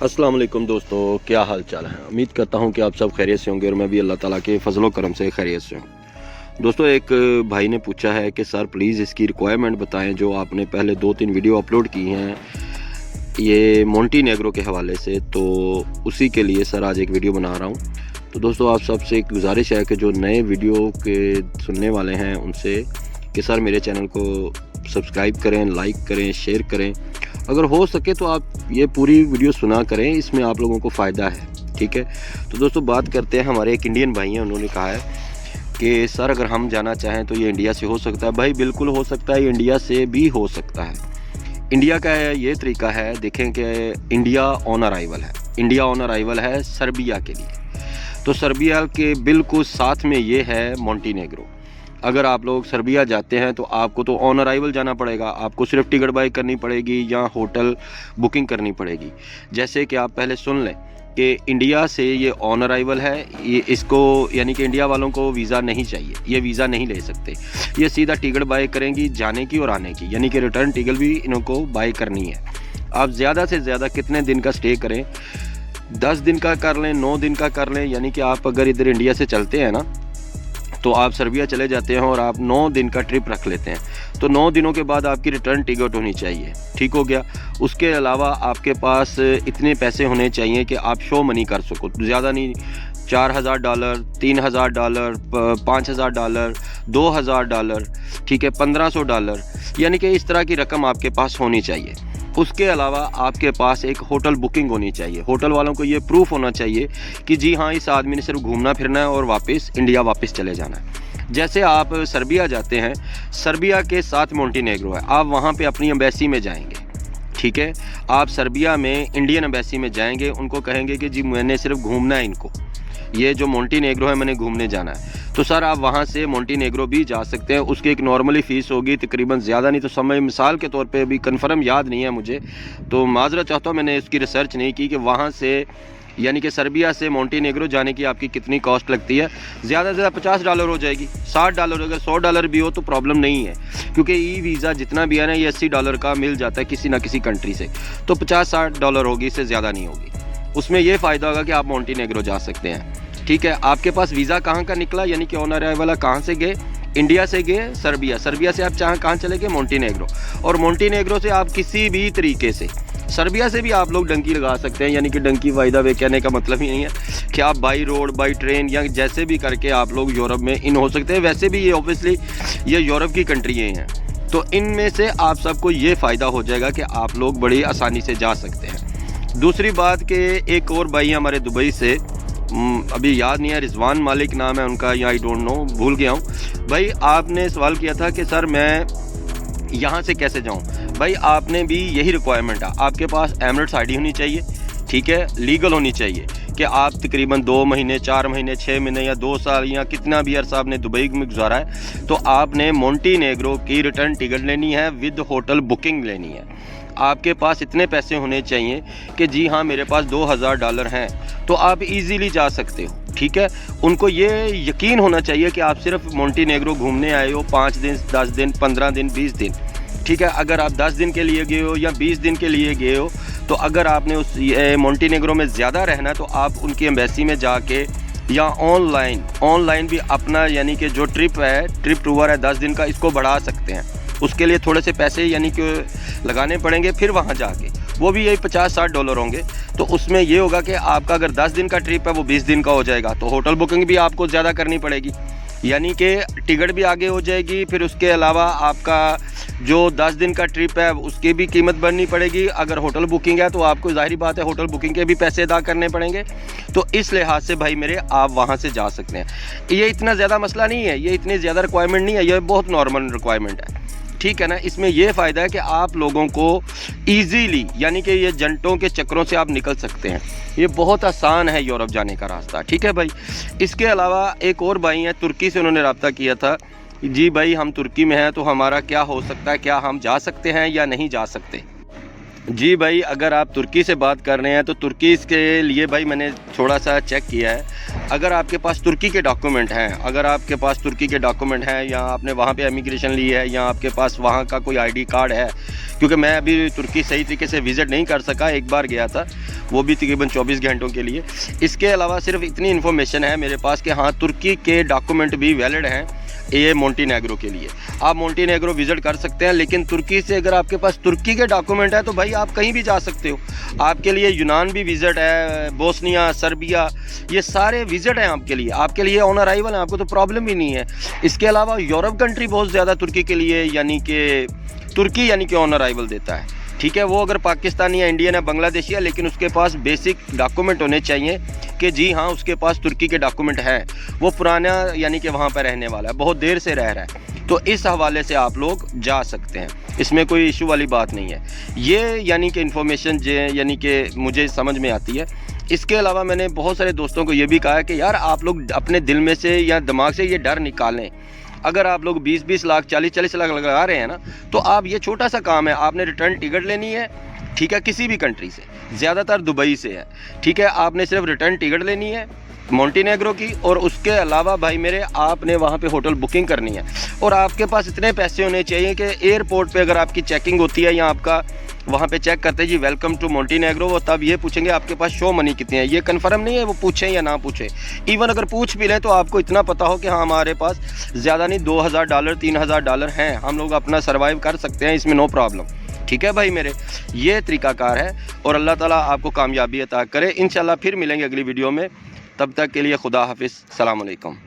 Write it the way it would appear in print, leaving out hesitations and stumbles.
अस्सलाम वालेकुम दोस्तों, क्या हाल चाल है। उम्मीद करता हूं कि आप सब खैरियत से होंगे और मैं भी अल्लाह ताला के फजलो करम से खैरियत से हूं। दोस्तों, एक भाई ने पूछा है कि सर प्लीज़ इसकी रिक्वायरमेंट बताएं जो आपने पहले 2-3 वीडियो अपलोड की हैं ये मोंटीनेग्रो के हवाले से, तो उसी के लिए सर आज एक वीडियो बना रहा हूँ। तो दोस्तों, आप सबसे एक गुजारिश है कि जो नए वीडियो के सुनने वाले हैं उनसे कि सर मेरे चैनल को सब्सक्राइब करें, लाइक करें, शेयर करें। अगर हो सके तो आप ये पूरी वीडियो सुना करें, इसमें आप लोगों को फ़ायदा है। ठीक है, तो दोस्तों बात करते हैं। हमारे एक इंडियन भाई हैं, उन्होंने कहा है कि सर अगर हम जाना चाहें तो ये इंडिया से हो सकता है। भाई बिल्कुल हो सकता है, ये इंडिया से भी हो सकता है। इंडिया का है ये तरीका है, देखें कि इंडिया ऑन अराइवल है। इंडिया ऑन अराइवल है सर्बिया के लिए, तो सर्बिया के बिल्कुल साथ में ये है मोंटीनेग्रो। अगर आप लोग सर्बिया जाते हैं तो आपको तो ऑन अराइवल जाना पड़ेगा, आपको सिर्फ टिकट बाई करनी पड़ेगी या होटल बुकिंग करनी पड़ेगी। जैसे कि आप पहले सुन लें कि इंडिया से ये ऑन अराइवल है, ये इसको यानी कि इंडिया वालों को वीज़ा नहीं चाहिए, ये वीज़ा नहीं ले सकते। ये सीधा टिकट बाई करेंगी जाने की और आने की, यानी कि रिटर्न टिकट भी इनको बाई करनी है। आप ज़्यादा से ज़्यादा कितने दिन का स्टे करें, 10 दिन का कर लें, 9 दिन का कर लें। यानी कि आप अगर इधर इंडिया से चलते हैं ना तो आप सर्बिया चले जाते हैं और आप 9 दिन का ट्रिप रख लेते हैं, तो 9 दिनों के बाद आपकी रिटर्न टिकट होनी चाहिए। ठीक हो गया। उसके अलावा आपके पास इतने पैसे होने चाहिए कि आप शो मनी कर सको, ज़्यादा नहीं, $4000, $3000, $5000, $2000, ठीक है, $1500, यानी कि इस तरह की रकम आपके पास होनी चाहिए। उसके अलावा आपके पास एक होटल बुकिंग होनी चाहिए। होटल वालों को ये प्रूफ होना चाहिए कि जी हाँ, इस आदमी ने सिर्फ घूमना फिरना है और वापस इंडिया वापस चले जाना है। जैसे आप सर्बिया जाते हैं, सर्बिया के साथ मोंटीनेग्रो है, आप वहाँ पे अपनी एम्बेसी में जाएंगे। ठीक है, आप सर्बिया में इंडियन एम्बेसी में जाएंगे, उनको कहेंगे कि जी मैंने सिर्फ घूमना है, इनको ये जो मोंटीनेग्रो है मैंने घूमने जाना है। तो सर आप वहाँ से मोंटीनेग्रो भी जा सकते हैं। उसकी एक नॉर्मली फ़ीस होगी तकरीबन, ज़्यादा नहीं तो समय मिसाल के तौर पे अभी कंफर्म याद नहीं है मुझे, तो माजरत चाहता हूँ, मैंने इसकी रिसर्च नहीं की कि वहाँ से यानी कि सर्बिया से मोंटीनेग्रो जाने की आपकी कितनी कॉस्ट लगती है। ज़्यादा से ज़्यादा $50 हो जाएगी, $60, अगर $100 भी हो तो प्रॉब्लम नहीं है, क्योंकि ई वीज़ा जितना भी है ना ये $80 का मिल जाता है किसी ना किसी कंट्री से, तो $50-60 होगी, इससे ज़्यादा नहीं होगी। उसमें ये फ़ायदा होगा कि आप मोंटीनेग्रो जा सकते हैं। ठीक है, आपके पास वीज़ा कहाँ का निकला, यानी कि ऑन अराइवल कहाँ से गए, इंडिया से गए सर्बिया, सर्बिया से आप कहाँ चले गए, मोंटीनेग्रो, और मोंटीनेग्रो से आप किसी भी तरीके से सर्बिया से भी आप लोग डंकी लगा सकते हैं। यानी कि डंकी वायदा वे कहने का मतलब ही नहीं है कि आप बाई रोड, बाई ट्रेन या जैसे भी करके आप लोग यूरोप में इन हो सकते हैं। वैसे भी ये ऑब्वियसली ये यूरोप की कंट्रियाँ हैं, तो इनमें से आप सबको ये फ़ायदा हो जाएगा कि आप लोग बड़ी आसानी से जा सकते हैं। दूसरी बात कि एक और भाई हमारे दुबई से, अभी याद नहीं है, रिजवान मालिक नाम है उनका या आई डोंट नो, भूल गया हूँ। भाई आपने सवाल किया था कि सर मैं यहाँ से कैसे जाऊँ। भाई आपने भी यही रिक्वायरमेंट है, आपके पास एमिरेट्स आईडी होनी चाहिए। ठीक है, लीगल होनी चाहिए कि आप तकरीबन 2 महीने, 4 महीने, 6 महीने या 2 साल या कितना भी अरसा आपने दुबई में गुजारा है, तो आपने मोंटीनेग्रो की रिटर्न टिकट लेनी है, विद होटल बुकिंग लेनी है। आपके पास इतने पैसे होने चाहिए कि जी हाँ मेरे पास $2000 हैं, तो आप इजीली जा सकते हो। ठीक है, उनको ये यकीन होना चाहिए कि आप सिर्फ मोंटीनेग्रो घूमने आए हो 5 दिन, 10 दिन, 15 दिन, 20 दिन। ठीक है, अगर आप 10 दिन के लिए गए हो या 20 दिन के लिए गए हो, तो अगर आपने उस मोंटीनेग्रो में ज़्यादा रहना है तो आप उनकी एम्बेसी में जाके या ऑनलाइन भी अपना यानी कि जो ट्रिप टूर है 10 दिन का, इसको बढ़ा सकते हैं। उसके लिए थोड़े से पैसे यानी कि लगाने पड़ेंगे, फिर वहाँ जाके वो भी यही $50-60 होंगे। तो उसमें ये होगा कि आपका अगर 10 दिन का ट्रिप है वो 20 दिन का हो जाएगा, तो होटल बुकिंग भी आपको ज़्यादा करनी पड़ेगी, यानी कि टिकट भी आगे हो जाएगी। फिर उसके अलावा आपका जो 10 दिन का ट्रिप है उसकी भी कीमत बढ़नी पड़ेगी। अगर होटल बुकिंग है तो आपको ज़ाहिर बात है होटल बुकिंग के भी पैसे अदा करने पड़ेंगे। तो इस लिहाज से भाई मेरे आप वहाँ से जा सकते हैं। ये इतना ज़्यादा मसला नहीं है, ये इतनी ज़्यादा रिक्वायरमेंट नहीं है, ये बहुत नॉर्मल रिक्वायरमेंट है। ठीक है ना, इसमें यह फ़ायदा है कि आप लोगों को ईजीली यानी कि ये जंटों के चक्करों से आप निकल सकते हैं। ये बहुत आसान है यूरोप जाने का रास्ता। ठीक है भाई। इसके अलावा एक और भाई हैं तुर्की से, उन्होंने रब्ता किया था, जी भाई हम तुर्की में हैं तो हमारा क्या हो सकता है, क्या हम जा सकते हैं या नहीं जा सकते। जी भाई, अगर आप तुर्की से बात कर रहे हैं तो तुर्की के लिए भाई मैंने थोड़ा सा चेक किया है। अगर आपके पास तुर्की के डॉक्यूमेंट हैं, अगर आपके पास तुर्की के डॉक्यूमेंट हैं या आपने वहाँ पे इमिग्रेशन ली है या आपके पास वहाँ का कोई आईडी कार्ड है, क्योंकि मैं अभी तुर्की सही तरीके से विज़िट नहीं कर सका, एक बार गया था, वो भी तकरीबन 24 घंटों के लिए। इसके अलावा सिर्फ इतनी इन्फॉर्मेशन है मेरे पास कि हाँ, तुर्की के डॉक्यूमेंट भी वैलिड हैं ये मोंटेनेग्रो के लिए। आप मोंटेनेग्रो विज़िट कर सकते हैं, लेकिन तुर्की से अगर आपके पास तुर्की के डॉक्यूमेंट है तो भाई आप कहीं भी जा सकते हो। आपके लिए यूनान भी विज़िट है, बोस्निया, सर्बिया, ये सारे विज़िट हैं आपके लिए ऑन अराइवल है, आपको तो प्रॉब्लम ही नहीं है। इसके अलावा यूरोप कंट्री बहुत ज़्यादा तुर्की के लिए तुर्की यानी कि ऑन अराइवल देता है। ठीक है, वो अगर पाकिस्तानी या इंडियन है, बांग्लादेशी है, लेकिन उसके पास बेसिक डॉक्यूमेंट होने चाहिए कि जी हाँ, उसके पास तुर्की के डॉक्यूमेंट हैं, वो पुराना यानी कि वहाँ पर रहने वाला है, बहुत देर से रह रहा है, तो इस हवाले से आप लोग जा सकते हैं, इसमें कोई इशू वाली बात नहीं है। ये यानी कि इन्फॉर्मेशन यानी कि मुझे समझ में आती है। इसके अलावा मैंने बहुत सारे दोस्तों को ये भी कहा है कि यार आप लोग अपने दिल में से या दिमाग से ये डर निकालें। अगर आप लोग 20-20 लाख 40-40 लाख लगा रहे हैं ना, तो आप ये छोटा सा काम है, आपने रिटर्न टिकट लेनी है, ठीक है, किसी भी कंट्री से, ज़्यादातर दुबई से है, ठीक है, आपने सिर्फ रिटर्न टिकट लेनी है मोंटेनेग्रो की, और उसके अलावा भाई मेरे आपने वहाँ पे होटल बुकिंग करनी है, और आपके पास इतने पैसे होने चाहिए कि एयरपोर्ट पे अगर आपकी चेकिंग होती है या आपका वहाँ पे चेक करते हैं जी वेलकम टू मोंटेनेग्रो, वो तब ये पूछेंगे आपके पास शो मनी कितनी है। ये कंफर्म नहीं है वो पूछें या ना पूछें, इवन अगर पूछ भी लें तो आपको इतना पता हो कि हाँ, हमारे पास ज़्यादा नहीं $2000 $3000 हैं, हम लोग अपना सर्वाइव कर सकते हैं, इसमें नो प्रॉब्लम। ठीक है भाई मेरे, ये तरीकाकार है, और अल्लाह ताला आपको कामयाबी अता करे। इंशाल्लाह फिर मिलेंगे अगली वीडियो में, तब तक के लिए खुदा हाफिज़, सलाम अलैकुम।